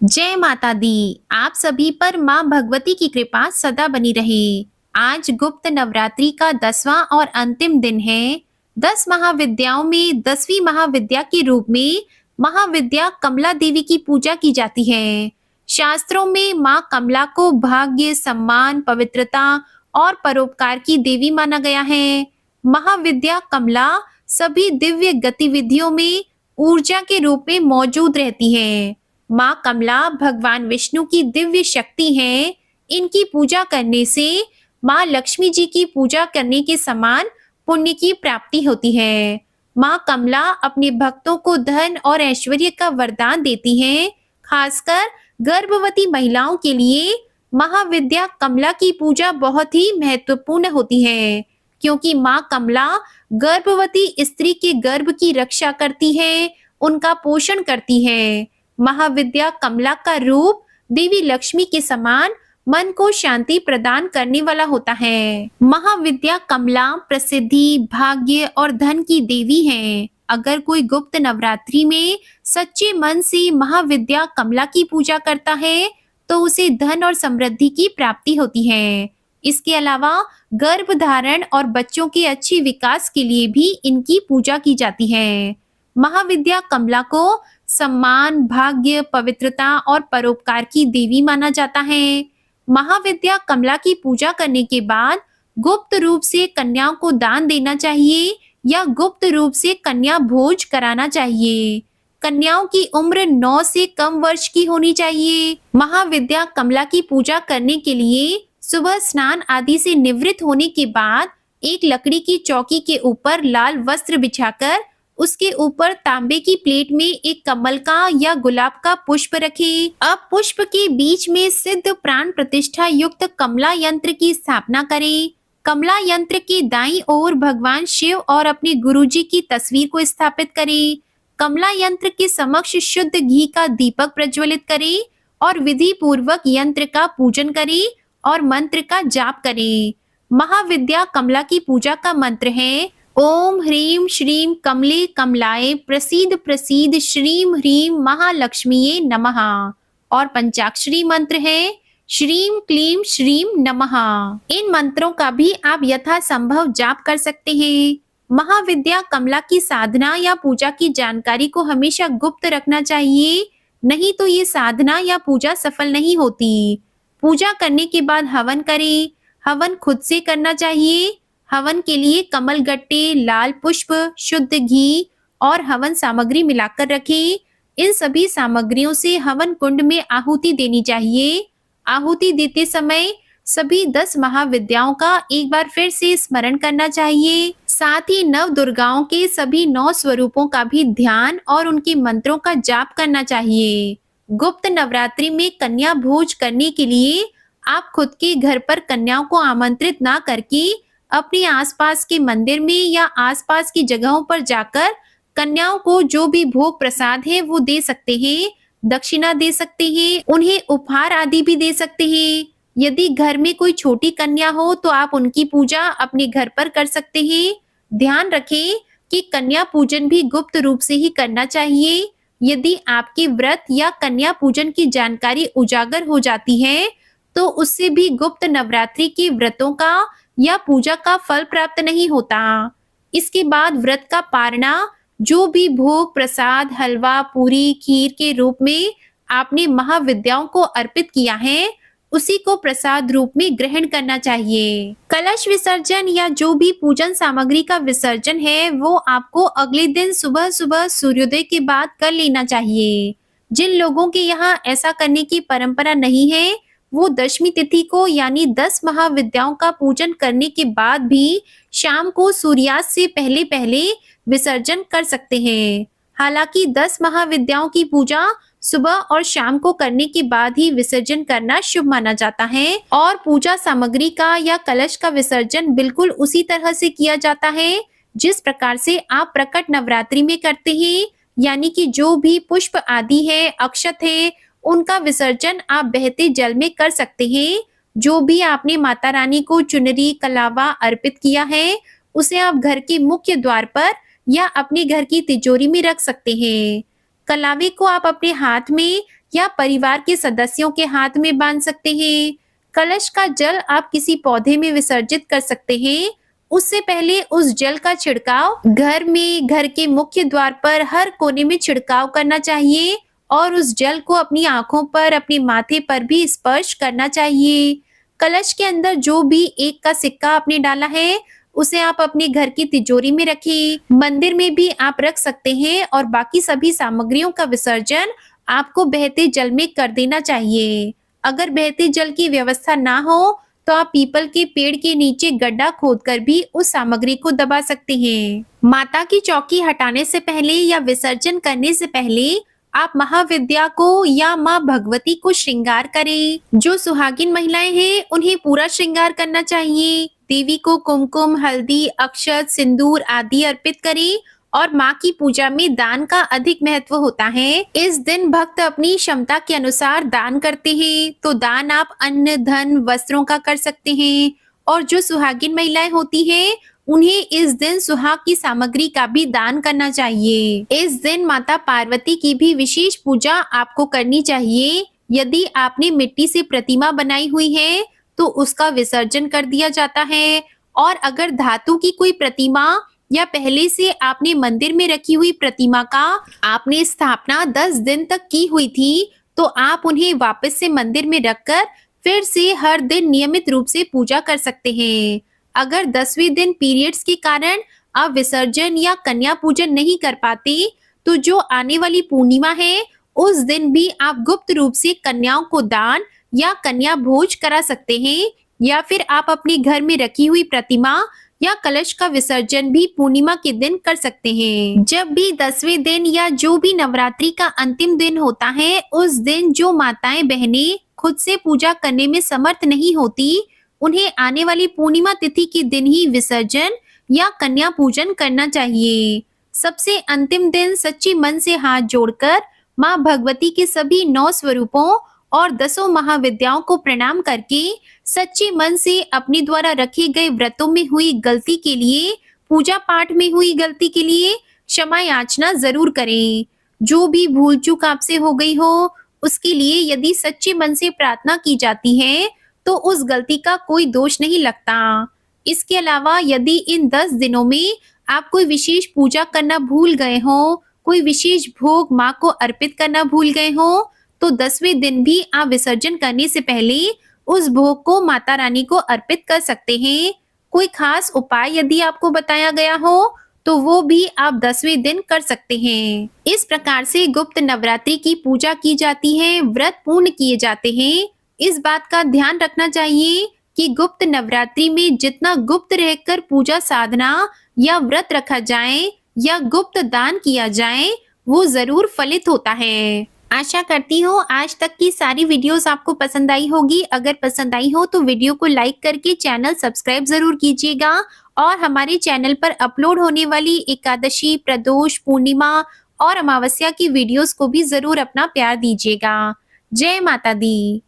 जय माता दी। आप सभी पर माँ भगवती की कृपा सदा बनी रहे। आज गुप्त नवरात्रि का 10वां और अंतिम दिन है। 10 महाविद्याओं में 10वीं महाविद्या के रूप में महाविद्या कमला देवी की पूजा की जाती है। शास्त्रों में माँ कमला को भाग्य, सम्मान, पवित्रता और परोपकार की देवी माना गया है। महाविद्या कमला सभी दिव्य गतिविधियों में ऊर्जा के रूप में मौजूद रहती है। माँ कमला भगवान विष्णु की दिव्य शक्ति है। इनकी पूजा करने से माँ लक्ष्मी जी की पूजा करने के समान पुण्य की प्राप्ति होती है। माँ कमला अपने भक्तों को धन और ऐश्वर्य का वरदान देती हैं। खासकर गर्भवती महिलाओं के लिए महाविद्या कमला की पूजा बहुत ही महत्वपूर्ण होती है, क्योंकि माँ कमला गर्भवती स्त्री के गर्भ की रक्षा करती है, उनका पोषण करती है। महाविद्या कमला का रूप देवी लक्ष्मी के समान मन को शांति प्रदान करने वाला होता है। महाविद्या कमला प्रसिद्धि, भाग्य और धन की देवी है। अगर कोई गुप्त नवरात्रि में सच्चे मन से महाविद्या कमला की पूजा करता है तो उसे धन और समृद्धि की प्राप्ति होती है। इसके अलावा गर्भधारण और बच्चों के अच्छे विकास के लिए भी इनकी पूजा की जाती है। महाविद्या कमला को सम्मान, भाग्य, पवित्रता और परोपकार की देवी माना जाता है। महाविद्या कमला की पूजा करने के बाद गुप्त रूप से कन्याओं को दान देना चाहिए या गुप्त रूप से कन्या भोज कराना चाहिए। कन्याओं की उम्र 9 से कम वर्ष की होनी चाहिए। महाविद्या कमला की पूजा करने के लिए सुबह स्नान आदि से निवृत्त होने के बाद एक लकड़ी की चौकी के ऊपर लाल वस्त्र बिछाकर उसके ऊपर तांबे की प्लेट में एक कमल का या गुलाब का पुष्प रखें। अब पुष्प के बीच में सिद्ध प्राण प्रतिष्ठा युक्त कमला यंत्र की स्थापना करें। कमला यंत्र के दाईं ओर भगवान शिव और अपने गुरुजी की तस्वीर को स्थापित करें। कमला यंत्र के समक्ष शुद्ध घी का दीपक प्रज्वलित करें और विधि पूर्वक यंत्र का पूजन करें और मंत्र का जाप करें। महाविद्या कमला की पूजा का मंत्र है ओम ह्रीं श्रीं कमले कमलाय प्रसीद प्रसीद श्रीं ह्रीं महालक्ष्मीये नमः। और पंचाक्षरी मंत्र है श्रीं क्लीं श्रीं नमः। इन मंत्रों का भी आप यथासंभव जाप कर सकते हैं। महाविद्या कमला की साधना या पूजा की जानकारी को हमेशा गुप्त रखना चाहिए, नहीं तो ये साधना या पूजा सफल नहीं होती। पूजा करने के बाद हवन करें। हवन खुद से करना चाहिए। हवन के लिए कमल गट्टे, लाल पुष्प, शुद्ध घी और हवन सामग्री मिलाकर रखें। इन सभी सामग्रियों से हवन कुंड में आहुति देनी चाहिए। आहुति देते समय सभी 10 महाविद्याओं का एक बार फिर से स्मरण करना चाहिए। साथ ही नव दुर्गाओं के सभी 9 स्वरूपों का भी ध्यान और उनके मंत्रों का जाप करना चाहिए। गुप्त नवरात्रि में कन्या भोज करने के लिए आप खुद के घर पर कन्याओं को आमंत्रित ना करके अपने आसपास के मंदिर में या आसपास की जगहों पर जाकर कन्याओं को जो भी भोग प्रसाद है वो दे सकते हैं। दक्षिणा दे सकते हैं, उन्हें उपहार आदि भी दे सकते हैं। यदि घर में कोई छोटी कन्या हो तो आप उनकी पूजा अपने घर पर कर सकते हैं। ध्यान रखें कि कन्या पूजन भी गुप्त रूप से ही करना चाहिए। यदि आपके व्रत या कन्या पूजन की जानकारी उजागर हो जाती है तो उससे भी गुप्त नवरात्रि के व्रतों का या पूजा का फल प्राप्त नहीं होता। इसके बाद व्रत का पारना, जो भी भोग प्रसाद, हलवा, पूरी, खीर के रूप में आपने महाविद्याओं को अर्पित किया है उसी को प्रसाद रूप में ग्रहण करना चाहिए। कलश विसर्जन या जो भी पूजन सामग्री का विसर्जन है वो आपको अगले दिन सुबह सुबह सूर्योदय के बाद कर लेना चाहिए। जिन लोगों के यहाँ ऐसा करने की परंपरा नहीं है वो दशमी तिथि को यानी 10 महाविद्याओं का पूजन करने के बाद भी शाम को सूर्यास्त से पहले पहले विसर्जन कर सकते हैं। हालांकि 10 महाविद्याओं की पूजा सुबह और शाम को करने के बाद ही विसर्जन करना शुभ माना जाता है और पूजा सामग्री का या कलश का विसर्जन बिल्कुल उसी तरह से किया जाता है जिस प्रकार से आप प्रकट नवरात्रि में करते हैं, यानी कि जो भी पुष्प आदि है, अक्षत है, उनका विसर्जन आप बहते जल में कर सकते हैं। जो भी आपने माता रानी को चुनरी, कलावा अर्पित किया है उसे आप घर के मुख्य द्वार पर या अपने घर की तिजोरी में रख सकते हैं। कलावे को आप अपने हाथ में या परिवार के सदस्यों के हाथ में बांध सकते हैं। कलश का जल आप किसी पौधे में विसर्जित कर सकते हैं। उससे पहले उस जल का छिड़काव घर में, घर के मुख्य द्वार पर हर कोने में छिड़काव करना चाहिए और उस जल को अपनी आंखों पर, अपने माथे पर भी स्पर्श करना चाहिए। कलश के अंदर जो भी एक का सिक्का आपने डाला है, उसे आप अपने घर की तिजोरी में रखें। मंदिर में भी आप रख सकते हैं और बाकी सभी सामग्रियों का विसर्जन आपको बहते जल में कर देना चाहिए। अगर बहते जल की व्यवस्था ना हो, तो आप पीपल के पेड़ के नीचे गड्ढा खोदकर भी उस सामग्री को दबा सकते हैं। माता की चौकी हटाने से पहले या विसर्जन करने से पहले आप महाविद्या को या माँ भगवती को श्रृंगार करें। जो सुहागिन महिलाएं हैं, उन्हें पूरा श्रृंगार करना चाहिए। देवी को कुमकुम, हल्दी, अक्षत, सिंदूर आदि अर्पित करें और माँ की पूजा में दान का अधिक महत्व होता है। इस दिन भक्त अपनी क्षमता के अनुसार दान करते हैं। तो दान आप अन्न, धन, वस्त्रों का कर सकते हैं। और जो सुहागिन महिलाएं होती हैं, उन्हें इस दिन सुहाग की सामग्री का भी दान करना चाहिए। इस दिन माता पार्वती की भी विशेष पूजा आपको करनी चाहिए। यदि आपने मिट्टी से प्रतिमा बनाई हुई है, तो उसका विसर्जन कर दिया जाता है। और अगर धातु की कोई प्रतिमा या पहले से आपने मंदिर में रखी हुई प्रतिमा का आपने स्थापना 10 दिन तक की हुई थी, तो आप उन्हें वापस से मंदिर में रखकर फिर से हर दिन नियमित रूप से पूजा कर सकते हैं। अगर 10वें दिन पीरियड्स के कारण आप विसर्जन या कन्या पूजन नहीं कर पाते, तो जो आने वाली पूर्णिमा है, उस दिन भी आप गुप्त रूप से कन्याओं को दान या कन्या भोज करा सकते हैं। या फिर आप अपने घर में रखी हुई प्रतिमा या कलश का विसर्जन भी पूर्णिमा के दिन कर सकते हैं। जब भी 10वें दिन या जो भी नवरात्रि का अंतिम दिन होता है, उस दिन जो माताएं बहनें खुद से पूजा करने में समर्थ नहीं होती, उन्हें आने वाली पूर्णिमा तिथि के दिन ही विसर्जन या कन्या पूजन करना चाहिए। सबसे अंतिम दिन सच्चे मन से हाथ जोड़कर माँ भगवती के सभी 9 स्वरूपों और 10 महाविद्याओं को प्रणाम करके सच्चे मन से अपने द्वारा रखे गए व्रतों में हुई गलती के लिए, पूजा पाठ में हुई गलती के लिए क्षमा याचना जरूर करें। जो भी भूल चूक आपसे हो गई हो, उसके लिए यदि सच्चे मन से प्रार्थना की जाती है, तो उस गलती का कोई दोष नहीं लगता। इसके अलावा यदि इन 10 दिनों में आप कोई विशेष पूजा करना भूल गए हो, कोई विशेष भोग माँ को अर्पित करना भूल गए हो, तो 10वें दिन भी आप विसर्जन करने से पहले उस भोग को माता रानी को अर्पित कर सकते हैं। कोई खास उपाय यदि आपको बताया गया हो, तो वो भी आप 10वें दिन कर सकते हैं। इस प्रकार से गुप्त नवरात्रि की पूजा की जाती है, व्रत पूर्ण किए जाते हैं। इस बात का ध्यान रखना चाहिए कि गुप्त नवरात्रि में जितना गुप्त रहकर पूजा साधना या व्रत रखा जाए या गुप्त दान किया जाए, वो जरूर फलित होता है। आशा करती हूँ आज तक की सारी वीडियोस आपको पसंद आई होगी। अगर पसंद आई हो तो वीडियो को लाइक करके चैनल सब्सक्राइब जरूर कीजिएगा और हमारे चैनल पर अपलोड होने वाली एकादशी, प्रदोष, पूर्णिमा और अमावस्या की वीडियोस को भी जरूर अपना प्यार दीजिएगा। जय माता दी।